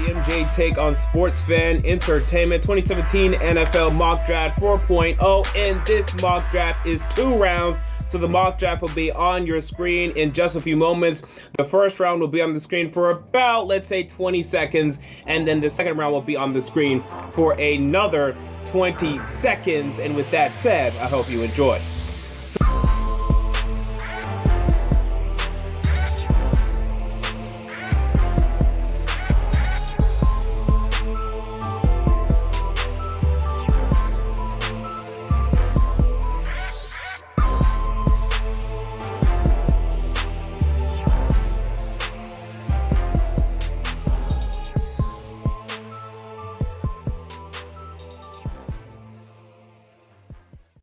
the MJ take on Sports Fan Entertainment 2017 NFL Mock Draft 4.0. And this mock draft is 2 rounds. So the mock draft will be on your screen in just a few moments. The first round will be on the screen for about, let's say, 20 seconds. And then the second round will be on the screen for another 20 seconds. And with that said, I hope you enjoy.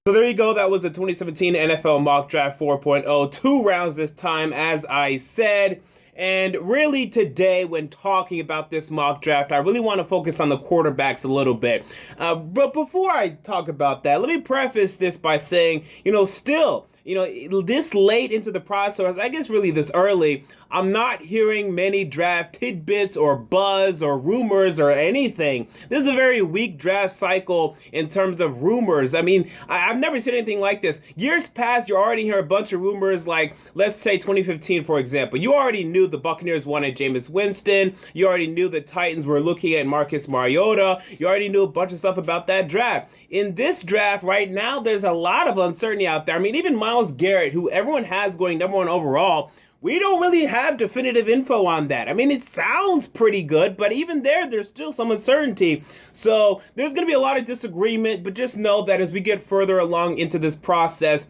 So there you go. That was the 2017 NFL Mock Draft 4.0. 2 rounds this time, as I said. And really today, when talking about this mock draft, I really want to focus on the quarterbacks a little bit. But before I talk about that, let me preface this by saying, still, this late into the process, I guess really this early, I'm not hearing many draft tidbits or buzz or rumors or anything. This is a very weak draft cycle in terms of rumors. I mean, I've never seen anything like this. Years past, you already hear a bunch of rumors like, let's say 2015, for example. You already knew the Buccaneers wanted Jameis Winston. You already knew the Titans were looking at Marcus Mariota. You already knew a bunch of stuff about that draft. In this draft right now, there's a lot of uncertainty out there. I mean, even Myles Garrett, who everyone has going number 1 overall, we don't really have definitive info on that. I mean, it sounds pretty good, but even there's still some uncertainty. So there's going to be a lot of disagreement, but just know that as we get further along into this process,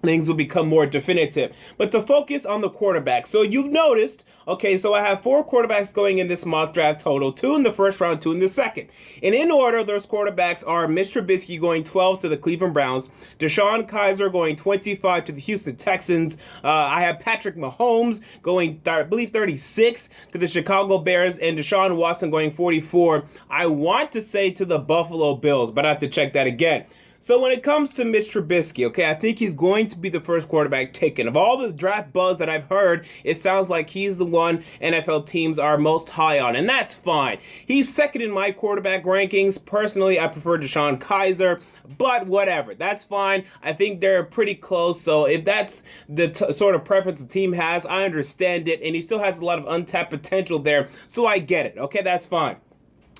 things will become more definitive. But to focus on the quarterback. So you've noticed, okay, so I have 4 quarterbacks going in this mock draft total, 2 in the first round, 2 in the second. And in order, those quarterbacks are Mitch Trubisky going 12 to the Cleveland Browns, Deshaun Kaiser going 25 to the Houston Texans. I have Patrick Mahomes going, I believe, 36 to the Chicago Bears, and Deshaun Watson going 44, I want to say, to the Buffalo Bills, but I have to check that again. So when it comes to Mitch Trubisky, okay, I think he's going to be the first quarterback taken. Of all the draft buzz that I've heard, it sounds like he's the one NFL teams are most high on, and that's fine. He's second in my quarterback rankings. Personally, I prefer Deshaun Kaiser, but whatever. That's fine. I think they're pretty close, so if that's the sort of preference the team has, I understand it, and he still has a lot of untapped potential there, so I get it. Okay, that's fine.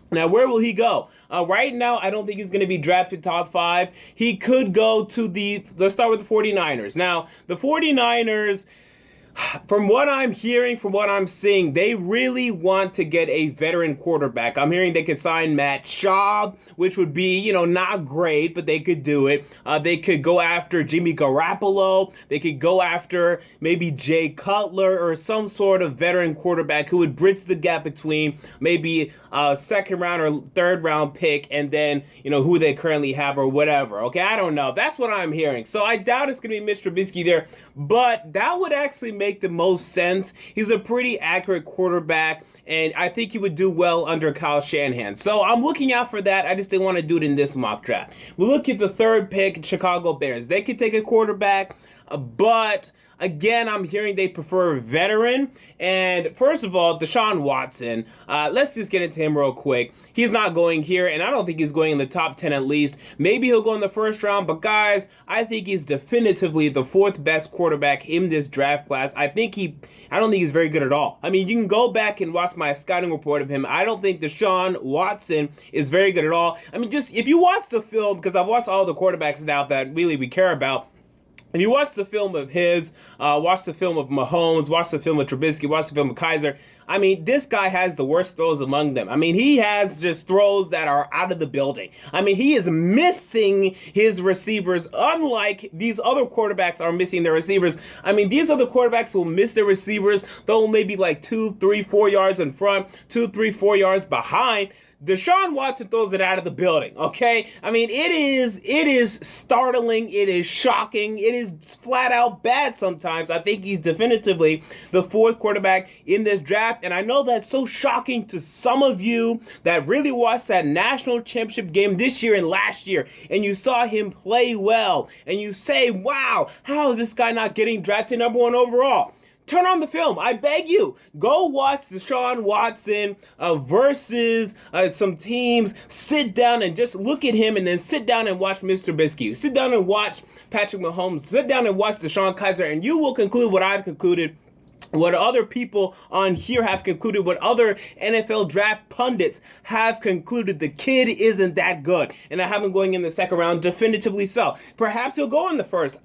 Now, where will he go? Right now, I don't think he's going to be drafted top 5. He could go to let's start with the 49ers. Now, the 49ers, from what I'm hearing, from what I'm seeing, they really want to get a veteran quarterback. I'm hearing they could sign Matt Schaub, which would be, not great, but they could do it. They could go after Jimmy Garoppolo. They could go after maybe Jay Cutler or some sort of veteran quarterback who would bridge the gap between maybe a second round or third round pick and then, who they currently have or whatever. Okay, I don't know. That's what I'm hearing. So I doubt it's going to be Mitch Trubisky there, but that would actually make the most sense. He's a pretty accurate quarterback, and I think he would do well under Kyle Shanahan. So I'm looking out for that. I just didn't want to do it in this mock draft. We look at the 3rd pick, Chicago Bears. They could take a quarterback, but again, I'm hearing they prefer a veteran. And first of all, Deshaun Watson, let's just get into him real quick. He's not going here, and I don't think he's going in the top 10 at least. Maybe he'll go in the first round, but guys, I think he's definitively the 4th best quarterback in this draft class. I don't think he's very good at all. I mean, you can go back and watch my scouting report of him. I don't think Deshaun Watson is very good at all. I mean, just if you watch the film, because I've watched all the quarterbacks now that really we care about, if you watch the film of his, watch the film of Mahomes, watch the film of Trubisky, watch the film of Kaiser, I mean, this guy has the worst throws among them. I mean, he has just throws that are out of the building. I mean, he is missing his receivers, unlike these other quarterbacks are missing their receivers. I mean, these other quarterbacks will miss their receivers, though maybe like 2, 3, 4 yards in front, 2, 3, 4 yards behind. Deshaun Watson throws it out of the building, okay? I mean, it is startling, it is shocking, it is flat out bad sometimes. I think he's definitively the 4th quarterback in this draft, and I know that's so shocking to some of you that really watched that national championship game this year and last year, and you saw him play well, and you say, wow, how is this guy not getting drafted number 1 overall? turn on the film. I beg you. Go watch Deshaun Watson versus some teams. Sit down and just look at him, and then sit down and watch Mr. Trubisky. Sit down and watch Patrick Mahomes. Sit down and watch Deshaun Kaiser, and you will conclude what I've concluded, what other people on here have concluded, what other NFL draft pundits have concluded. The kid isn't that good, and I have him going in the second round, definitively so. Perhaps he'll go in the first.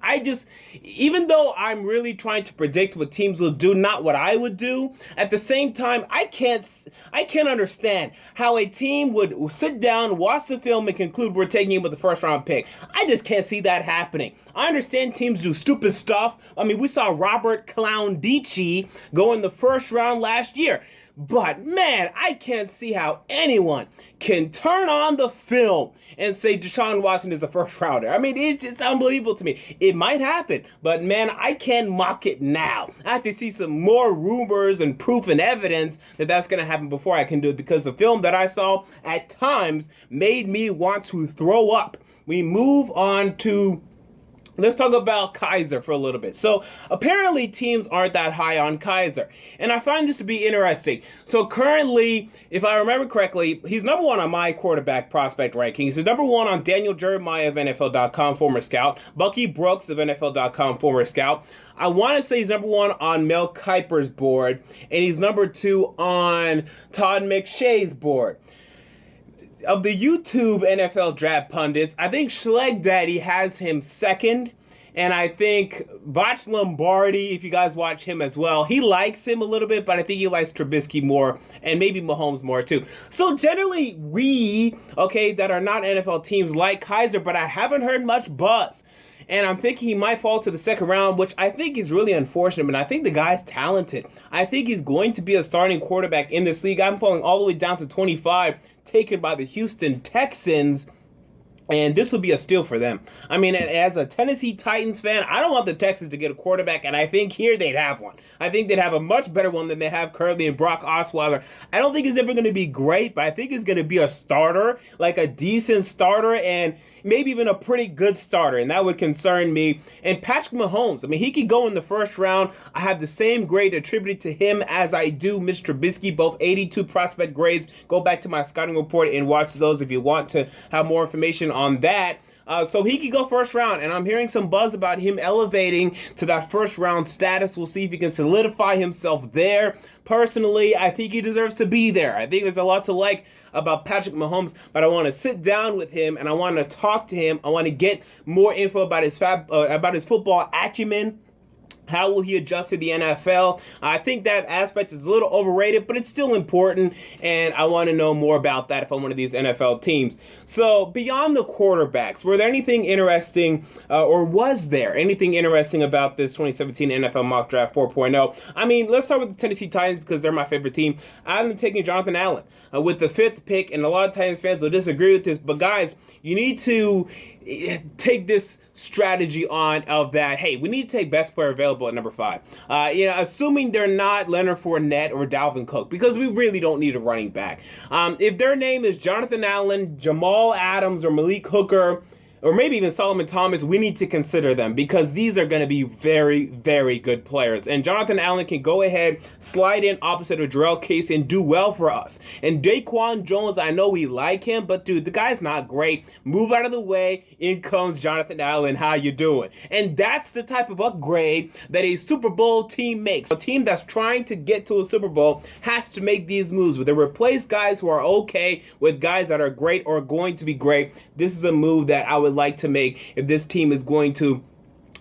Even though I'm really trying to predict what teams will do, not what I would do, at the same time, I can't understand how a team would sit down, watch the film, and conclude we're taking him with the first round pick. I just can't see that happening. I understand teams do stupid stuff. I mean, we saw Robert Clowndici go in the first round last year. But, man, I can't see how anyone can turn on the film and say Deshaun Watson is a first rounder. I mean, it's unbelievable to me. It might happen, but, man, I can't mock it now. I have to see some more rumors and proof and evidence that that's going to happen before I can do it, because the film that I saw at times made me want to throw up. We move on to... let's talk about Kaiser for a little bit. So apparently teams aren't that high on Kaiser, and I find this to be interesting. So currently, if I remember correctly, he's number one on my quarterback prospect rankings. He's number one on Daniel Jeremiah of NFL.com, former scout. Bucky Brooks of NFL.com, former scout. I want to say he's number one on Mel Kiper's board, and he's number two on Todd McShay's board. Of the YouTube NFL draft pundits, I think Schleg Daddy has him second, and I think Vach Lombardi, if you guys watch him as well, he likes him a little bit, but I think he likes Trubisky more, and maybe Mahomes more too. So generally, we, that are not NFL teams, like Kaiser, but I haven't heard much buzz. And I'm thinking he might fall to the second round, which I think is really unfortunate, but I think the guy's talented. I think he's going to be a starting quarterback in this league. I'm falling all the way down to 25, taken by the Houston Texans, and this would be a steal for them. I mean, as a Tennessee Titans fan, I don't want the Texans to get a quarterback, and I think here they'd have one. I think they'd have a much better one than they have currently in Brock Osweiler. I don't think he's ever going to be great, but I think he's going to be a starter, like a decent starter, and maybe even a pretty good starter, and that would concern me. And Patrick Mahomes, I mean, he could go in the first round. I have the same grade attributed to him as I do Mitch Trubisky, both 82 prospect grades. Go back to my scouting report and watch those if you want to have more information on that. So he could go first round, and I'm hearing some buzz about him elevating to that first round status. We'll see if he can solidify himself there. Personally, I think he deserves to be there. I think there's a lot to like about Patrick Mahomes, but I want to sit down with him and I want to talk to him. I want to get more info about his football acumen. How will he adjust to the NFL? I think that aspect is a little overrated, but it's still important, and I want to know more about that if I'm one of these NFL teams. So, beyond the quarterbacks, were there anything interesting, or was there anything interesting about this 2017 NFL Mock Draft 4.0? I mean, let's start with the Tennessee Titans because they're my favorite team. I'm taking Jonathan Allen with the 5th pick, and a lot of Titans fans will disagree with this, but guys, you need to take this strategy on of that, hey, we need to take best player available at number 5. Assuming they're not Leonard Fournette or Dalvin Cook, because we really don't need a running back. If their name is Jonathan Allen, Jamal Adams, or Malik Hooker, or maybe even Solomon Thomas, we need to consider them because these are going to be very, very good players. And Jonathan Allen can go ahead, slide in opposite of Jarrell Casey and do well for us. And Daquan Jones, I know we like him, but dude, the guy's not great. Move out of the way. In comes Jonathan Allen. How you doing? And that's the type of upgrade that a Super Bowl team makes. A team that's trying to get to a Super Bowl has to make these moves where they replace guys who are okay with guys that are great or going to be great. This is a move that I would like to make if this team is going to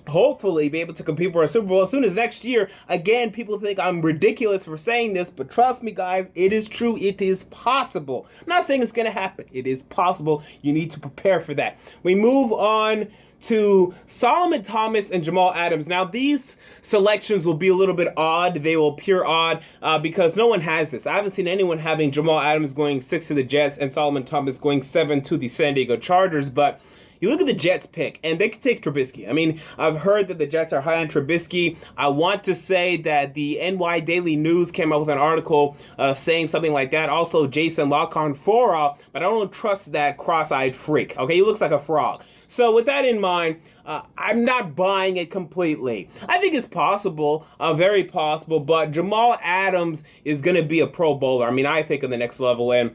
hopefully be able to compete for a Super Bowl as soon as next year. Again, people think I'm ridiculous for saying this, but trust me guys, it is true. It is possible. I'm not saying it's going to happen. It is possible. You need to prepare for that. We move on to Solomon Thomas and Jamal Adams. Now, these selections will be a little bit odd. They will appear odd because no one has this. I haven't seen anyone having Jamal Adams going 6 to the Jets and Solomon Thomas going 7 to the San Diego Chargers, but you look at the Jets pick, and they could take Trubisky. I mean, I've heard that the Jets are high on Trubisky. I want to say that the NY Daily News came out with an article saying something like that. Also, Jason Lockhorn-Fora, but I don't trust that cross-eyed freak. Okay, he looks like a frog. So with that in mind, I'm not buying it completely. I think it's possible, very possible, but Jamal Adams is going to be a Pro Bowler. I mean, I think on the next level, and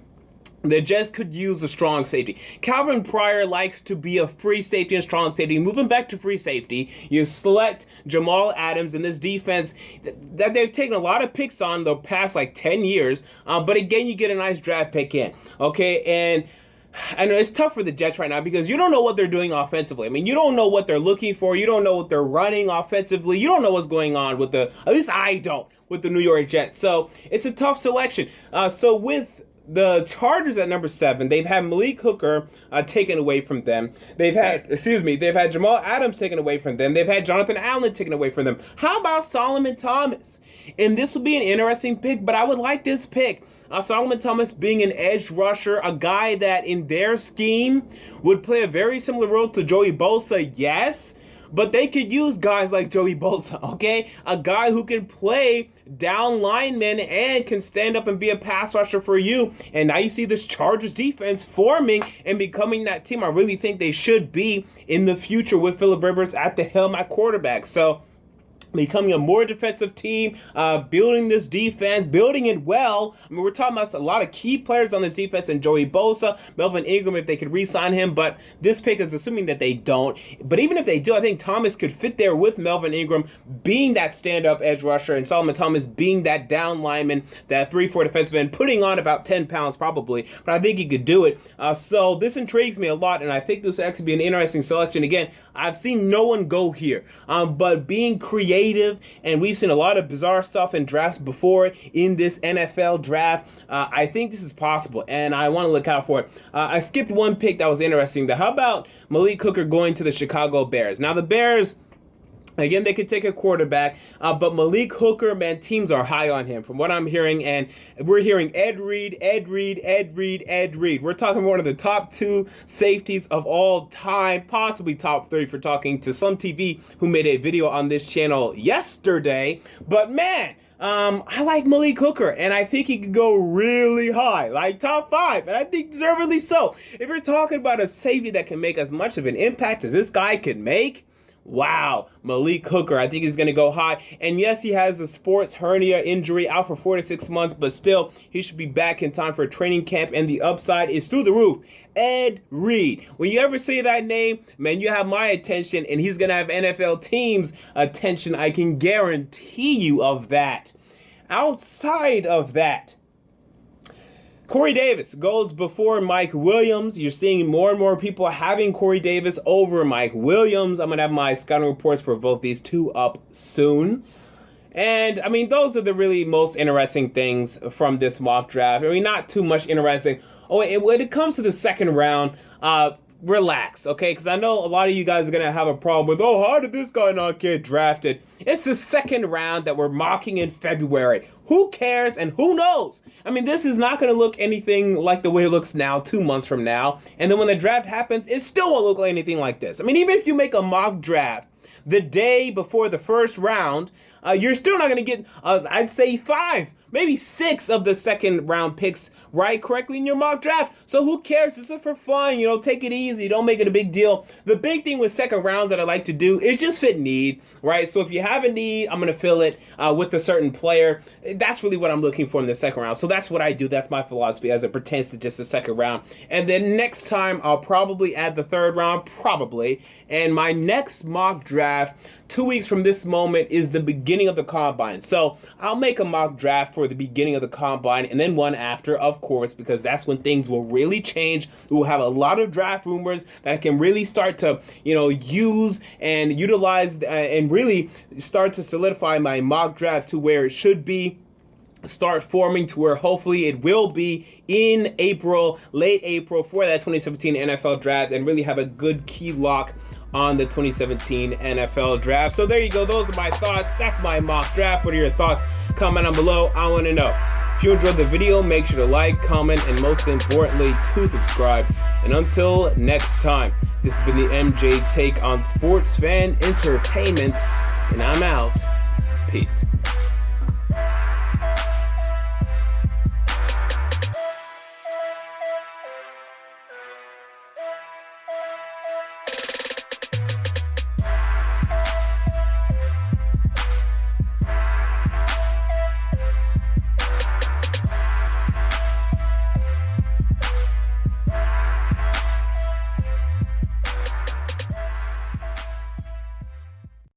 the Jets could use a strong safety. Calvin Pryor likes to be a free safety and strong safety. Moving back to free safety, you select Jamal Adams in this defense that they've taken a lot of picks on the past like 10 years. But again, you get a nice draft pick in. Okay, and I know it's tough for the Jets right now because you don't know what they're doing offensively. I mean, you don't know what they're looking for. You don't know what they're running offensively. You don't know what's going on with at least I don't, with the New York Jets. So it's a tough selection. So with the Chargers at number 7, they've had Malik Hooker taken away from them. They've had Jamal Adams taken away from them. They've had Jonathan Allen taken away from them. How about Solomon Thomas? And this will be an interesting pick, but I would like this pick. Solomon Thomas being an edge rusher, a guy that in their scheme would play a very similar role to Joey Bosa, yes, but they could use guys like Joey Bosa, okay? A guy who can play down linemen and can stand up and be a pass rusher for you. And now you see this Chargers defense forming and becoming that team I really think they should be in the future with Phillip Rivers at the helm at quarterback. So becoming a more defensive team, building this defense, building it well. I mean, we're talking about a lot of key players on this defense, and Joey Bosa, Melvin Ingram, if they could re-sign him, but this pick is assuming that they don't. But even if they do, I think Thomas could fit there with Melvin Ingram being that stand-up edge rusher and Solomon Thomas being that down lineman, that 3-4 defensive end, putting on about 10 pounds probably, but I think he could do it. So this intrigues me a lot, and I think this will actually be an interesting selection. Again, I've seen no one go here, but being creative, and we've seen a lot of bizarre stuff in drafts before in this NFL draft. I think this is possible, and I want to look out for it. I skipped one pick that was interesting. How about Malik Hooker going to the Chicago Bears? Now, the Bears, again, they could take a quarterback, but Malik Hooker, man, teams are high on him from what I'm hearing, and we're hearing Ed Reed. We're talking about one of the top 2 safeties of all time, possibly top 3 for talking to some TV who made a video on this channel yesterday. But man, I like Malik Hooker, and I think he could go really high, like top 5, and I think deservedly so. If you're talking about a safety that can make as much of an impact as this guy can make, wow, Malik Hooker, I think he's going to go high. And yes, he has a sports hernia injury, out for 4 to 6 months, but still, he should be back in time for a training camp, and the upside is through the roof. Ed Reed. When you ever say that name, man, you have my attention, and he's going to have NFL teams' attention. I can guarantee you of that. Outside of that, Corey Davis goes before Mike Williams. You're seeing more and more people having Corey Davis over Mike Williams. I'm going to have my scouting reports for both these two up soon. And, I mean, those are the really most interesting things from this mock draft. I mean, not too much interesting. When it comes to the second round, relax, okay? Because I know a lot of you guys are going to have a problem with, how did this guy not get drafted? It's the second round that we're mocking in February. Who cares and who knows? I mean, this is not going to look anything like the way it looks now 2 months from now. And then when the draft happens, it still won't look like anything like this. I mean, even if you make a mock draft the day before the first round, you're still not going to get, I'd say 5, maybe 6 of the second round picks right correctly in your mock draft. So who cares? This is for fun. Take it easy. Don't make it a big deal. The big thing with second rounds that I like to do is just fit need, right? So if you have a need, I'm going to fill it with a certain player. That's really what I'm looking for in the second round. So that's what I do. That's my philosophy as it pertains to just the second round. And then next time, I'll probably add the third round, probably. And my next mock draft, 2 weeks from this moment, is the beginning of the combine. So I'll make a mock draft for the beginning of the combine and then one after, of course, because that's when things will really change. We'll have a lot of draft rumors that I can really start to, use and utilize and really start to solidify my mock draft to where it should be. Start forming to where hopefully it will be in April, late April, for that 2017 NFL draft, and really have a good key lock on the 2017 NFL draft. So there you go. Those are my thoughts. That's my mock draft. What are your thoughts? Comment down below. I want to know. If you enjoyed the video, make sure to like, comment, and most importantly, to subscribe. And until next time, this has been the MJ Take on Sports Fan Entertainment, and I'm out. Peace.